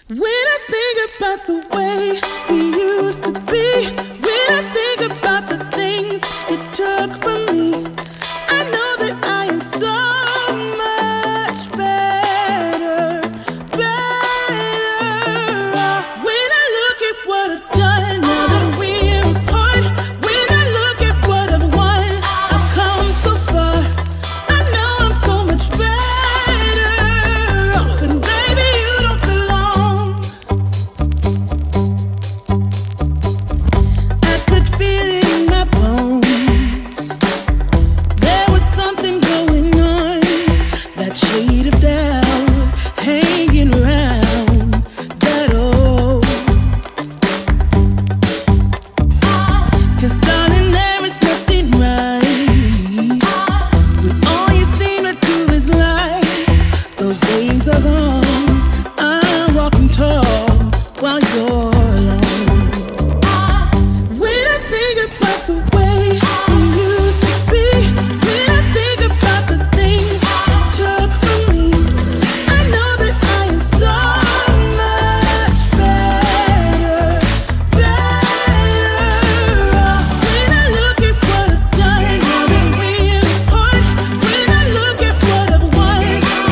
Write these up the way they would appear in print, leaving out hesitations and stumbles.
When I think about the way we used to be, when I think about the things you took from me, I know that I am so much better, better. When I look at what I've done, now that we're apart, when I look at what I've won, I've come so far. I know I'm so much better off, and baby, you don't belong. I could feel it in my bones. There was something going on, that shade of doubt hanging around that old. 'Cause darling, there is nothing right when all you seem to do is lie. Those days are gone. I'm walking tall while you're alone. When I think about the way we used to be, when I think about the things you took from me, I know that I am so much better, better. When I look at what I've done, now that we're apart, when I look at what I've won,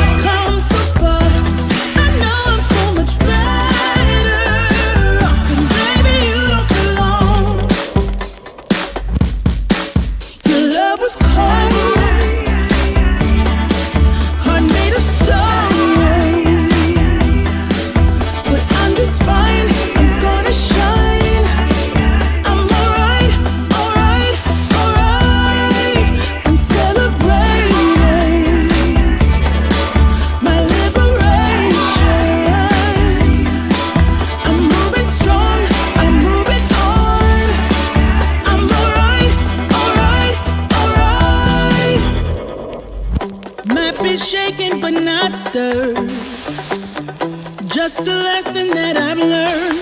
I've come so far. I know I'm so much better off, and baby, you don't belong. Your love was cold, heart made of stone, but I'm just fine. I'm gonna shine. I'm alright, alright, alright. I'm celebrating my liberation. I'm moving strong, I'm moving on. I'm alright, alright, alright. Might be shaken but not stirred. Just a lesson that I've learned.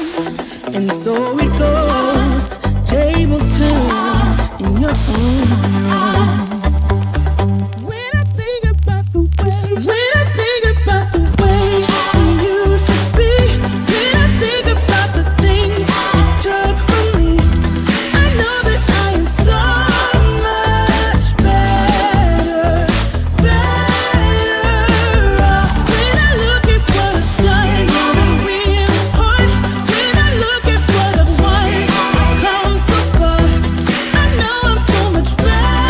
And so it goes, tables turn in your own room. When I think about the way, when I think about the way we used to be, when I think about the things you took from me, I know that I am so much better, better. When I look at what I've done, now that we're apart, when I look at what I've won, I've come so far. I know I'm so much better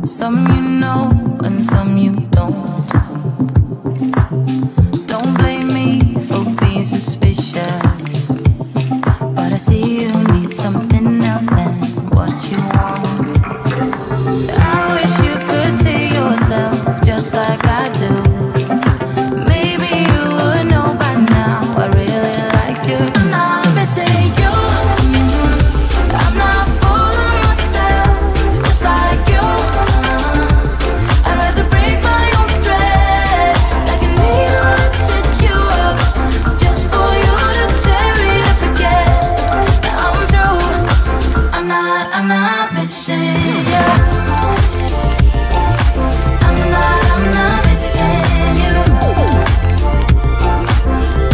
Some you know and some you don't. Don't blame me for being suspicious, but I see you need something else than what you want. I wish you could see yourself just like I do. Maybe you would know by now I really liked you. I'm not missing you. I'm not full of myself, just like you. I'd rather break my own thread, like a needle and stitch you up, just for you to tear it up again. I'm through. I'm not missing you. I'm not missing you.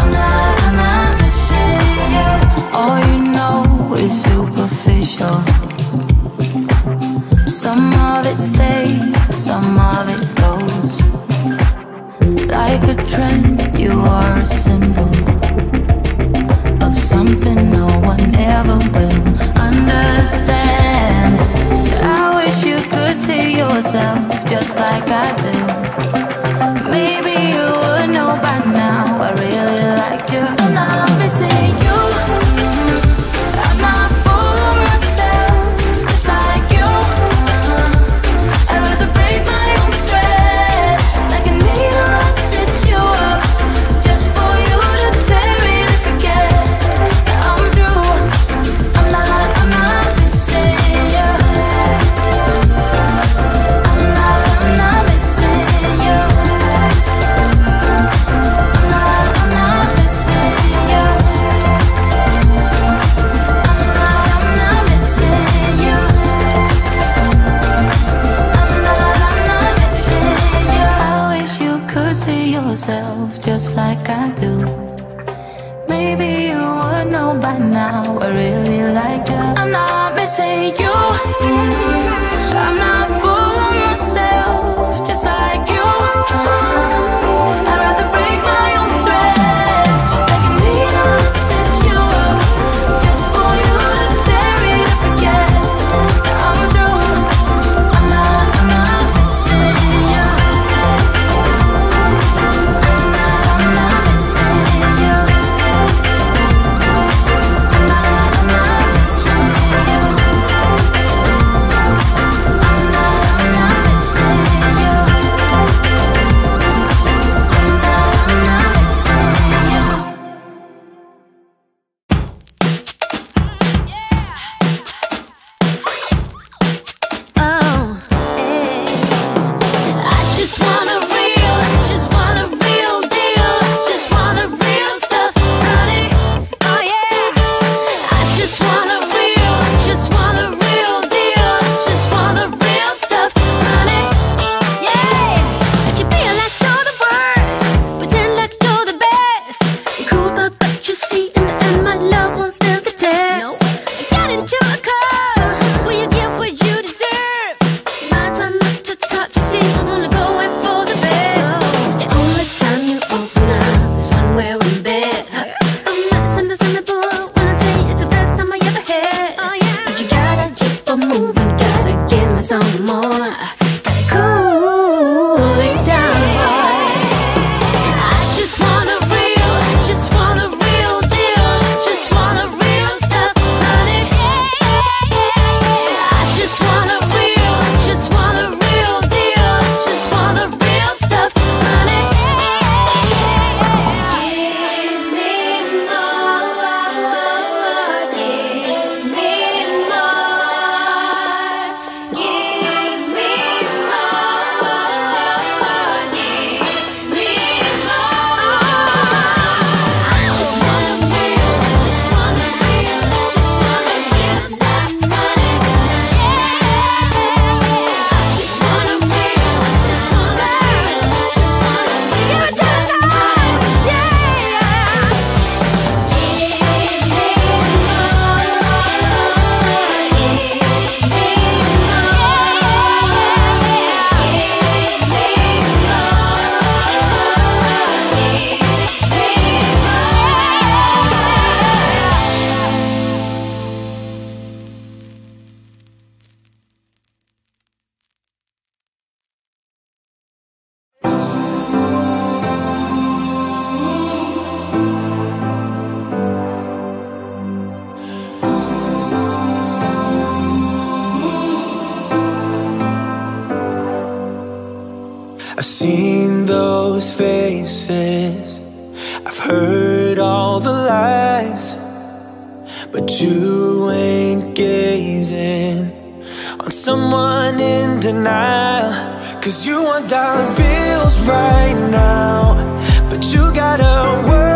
I'm not missing you. All you know is superficial. Some of it stays, some of it goes. Like a trend, you are a symbol of something no one ever will understand. I wish you could see yourself just like I do. Maybe you would know by now I really liked you. I'm not missing you. I'm not full of myself, just like you. I'd rather break my own thread, like a needle and stitch you up, just for you to tear it up again. I'm through. I'm not missing you. I'm not missing you. I'm not missing you. I'm not missing you. I'm not missing you. I wish you could see yourself just like I do. Maybe you would know by now I really like you. I'm not missing you. I'm not full of myself, just like you. I'd rather break my own thread, like a needle and stitch you up, just for you to tear it up again. I'm through. I'm not missing you. I'm not missing you. I'm not missing you. I've seen those faces, I've heard all the lies, but you ain't gazing on someone in denial. 'Cause you want dollar bills right now, but you gotta work